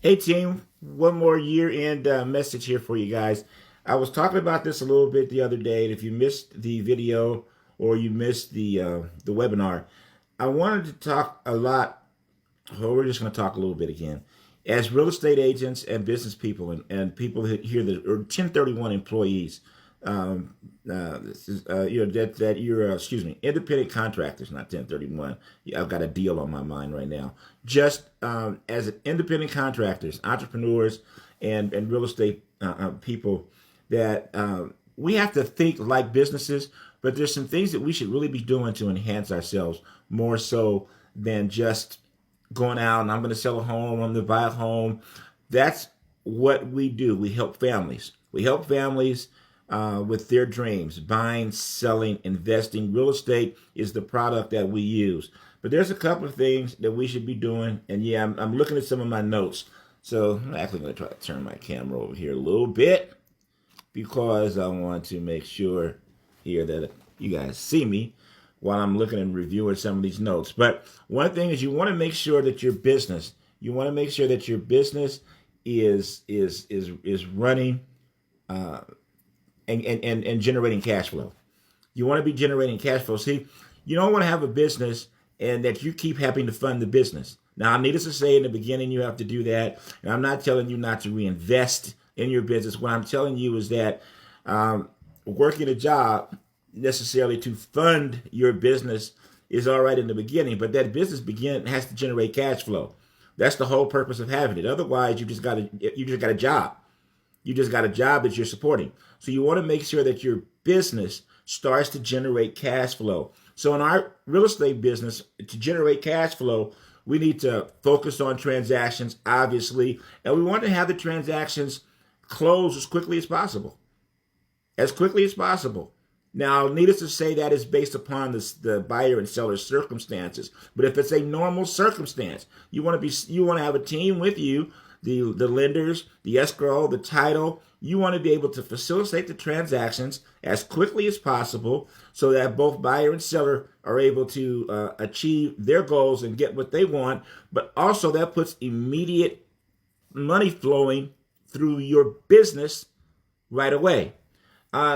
Hey team, one more year-end message here for you guys. I was talking about this a little bit the other day, and if you missed the video or you missed the webinar, I wanted to talk a lot. Well, we're just going to talk a little bit again. As real estate agents and business people and people here that are 1031 employees, this is, that you're excuse me, independent contractors, not 1031. I've got a deal on my mind right now. Just as independent contractors, entrepreneurs, and real estate people, that we have to think like businesses, but there's some things that we should really be doing to enhance ourselves more so than just going out and I'm going to sell a home, I'm going to buy a home. That's what we do. We help families. We help families with their dreams, buying, selling, investing. Real estate is the product that we use. But there's a couple of things that we should be doing. And yeah, I'm looking at some of my notes. So I'm actually going to try to turn my camera over here a little bit because I want to make sure here that you guys see me while I'm looking and reviewing some of these notes. But one thing is you want to make sure that your business, is running and generating cash flow. You want to be generating cash flow. See, you don't want to have a business and that you keep having to fund the business. Now, needless to say, in the beginning, you have to do that. And I'm not telling you not to reinvest in your business. What I'm telling you is that working a job necessarily to fund your business is all right in the beginning, but that business has to generate cash flow. That's the whole purpose of having it. Otherwise, you just got a job. You just got a job that you're supporting. So you want to make sure that your business starts to generate cash flow. So in our real estate business, to generate cash flow, we need to focus on transactions, obviously, and we want to have the transactions close as quickly as possible. As quickly as possible. Now, needless to say, that is based upon the buyer and seller's circumstances. But if it's a normal circumstance, you want to have a team with you, the lenders, the escrow, the title. You want to be able to facilitate the transactions as quickly as possible so that both buyer and seller are able to achieve their goals and get what they want. But also that puts immediate money flowing through your business right away.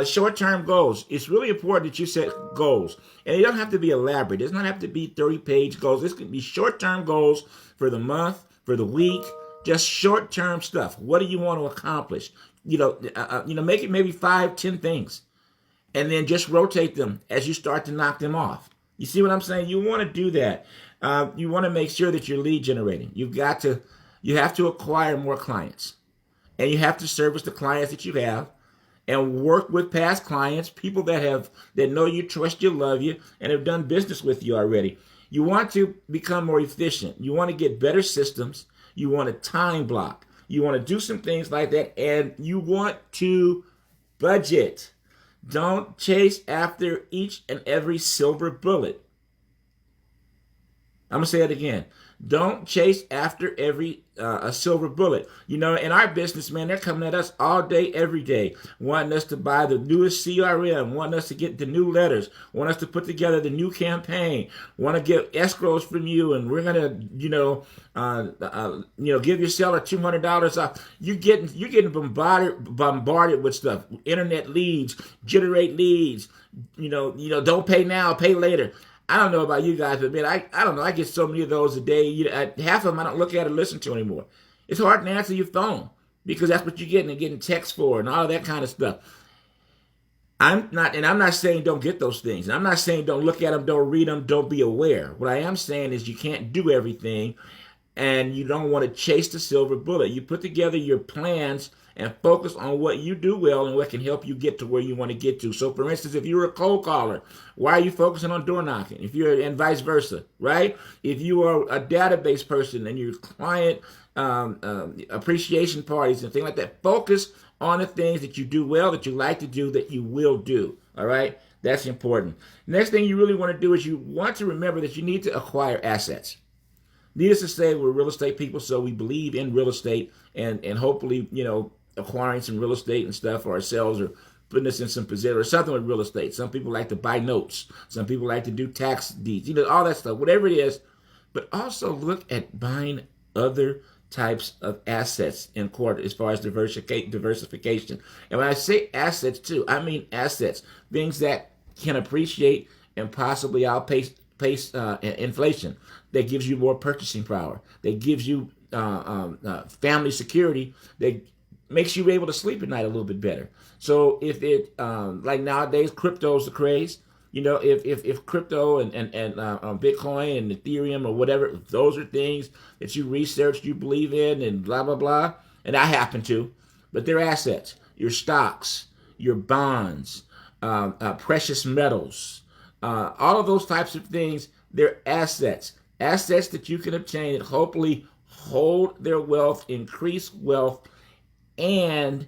Short-term goals. It's really important that you set goals. And they don't have to be elaborate. It does not have to be 30-page goals. This can be short-term goals for the month, for the week, just short-term stuff. What do you want to accomplish? Make it maybe 5, 10 things. And then just rotate them as you start to knock them off. You see what I'm saying? You want to do that. You want to make sure that you're lead generating. You have to acquire more clients. And you have to service the clients that you have. And work with past clients, people that know you, trust you, love you, and have done business with you already. You want to become more efficient. You want to get better systems. You want to time block. You want to do some things like that, and you want to budget. Don't chase after each and every silver bullet. I'm going to say it again. Don't chase after every a silver bullet. In our business, man, they're coming at us all day, every day, wanting us to buy the newest CRM, wanting us to get the new letters, want us to put together the new campaign, want to get escrows from you, and we're gonna, give your seller $200 off. You're getting bombarded with stuff. Internet leads, generate leads. Don't pay now, pay later. I don't know about you guys, but man, I don't know. I get so many of those a day. Half of them I don't look at or listen to anymore. It's hard to answer your phone because that's what you're getting and getting texts for and all of that kind of stuff. I'm not saying don't get those things. And I'm not saying don't look at them, don't read them, don't be aware. What I am saying is you can't do everything and you don't want to chase the silver bullet. You put together your plans and focus on what you do well and what can help you get to where you want to get to. So, for instance, if you're a cold caller, why are you focusing on door knocking? And vice versa, right? If you are a database person and you're client appreciation parties and things like that, focus on the things that you do well, that you like to do, that you will do, all right? That's important. Next thing you really want to do is you want to remember that you need to acquire assets. Needless to say, we're real estate people, so we believe in real estate and hopefully, acquiring some real estate and stuff for ourselves or putting us in some position or something with real estate. Some people like to buy notes. Some people like to do tax deeds, all that stuff, whatever it is. But also look at buying other types of assets in court as far as diversification. And when I say assets too, I mean assets, things that can appreciate and possibly outpace inflation. That gives you more purchasing power. That gives you family security. That makes you able to sleep at night a little bit better. So if it like nowadays, crypto's the craze. You know, if crypto and Bitcoin and Ethereum or whatever, if those are things that you research, you believe in, and blah blah blah, and I happen to, but they're assets. Your stocks, your bonds, precious metals, all of those types of things. They're assets. Assets that you can obtain that hopefully hold their wealth, increase wealth, and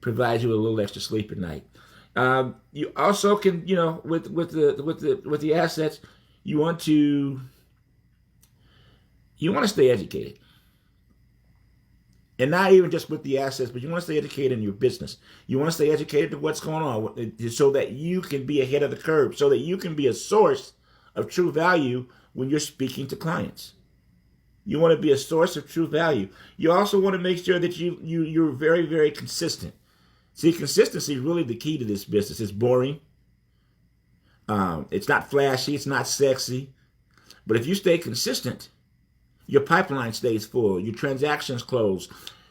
provide you with a little extra sleep at night. You also can, you know, with the assets, you want to stay educated, and not even just with the assets, but you want to stay educated in your business. You want to stay educated to what's going on, so that you can be ahead of the curve, so that you can be a source of true value when you're speaking to clients. You want to be a source of true value. You also want to make sure that you're very, very consistent. See, consistency is really the key to this business. It's boring. It's not flashy. It's not sexy. But if you stay consistent, your pipeline stays full. Your transactions close.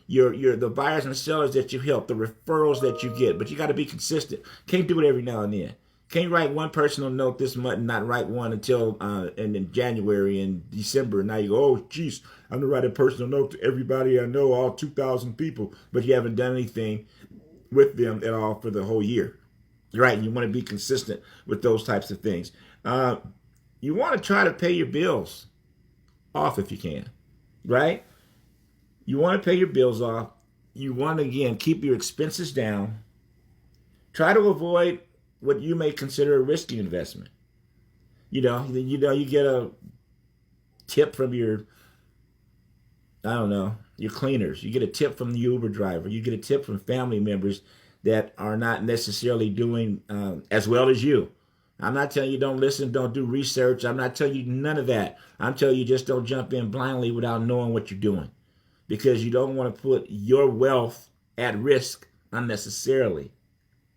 The buyers and sellers that you help, the referrals that you get. But you got to be consistent. Can't do it every now and then. Can't write one personal note this month and not write one until in January and December. Now you go, oh, geez, I'm going to write a personal note to everybody I know, all 2,000 people. But you haven't done anything with them at all for the whole year. Right? And you want to be consistent with those types of things. You want to try to pay your bills off if you can. Right? You want to pay your bills off. You want to, again, keep your expenses down. Try to avoid what you may consider a risky investment. You get a tip from your cleaners. You get a tip from the Uber driver. You get a tip from family members that are not necessarily doing as well as you. I'm not telling you don't listen, don't do research. I'm not telling you none of that. I'm telling you just don't jump in blindly without knowing what you're doing, because you don't want to put your wealth at risk unnecessarily.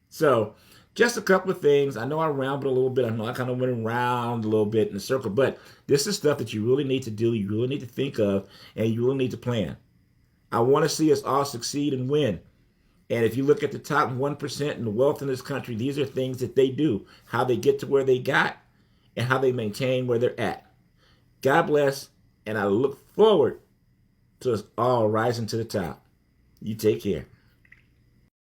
So, just a couple of things. I know I rambled a little bit. I know I kind of went around a little bit in a circle, but this is stuff that you really need to do, you really need to think of, and you really need to plan. I want to see us all succeed and win. And if you look at the top 1% in the wealth in this country, these are things that they do, how they get to where they got, and how they maintain where they're at. God bless, and I look forward to us all rising to the top. You take care.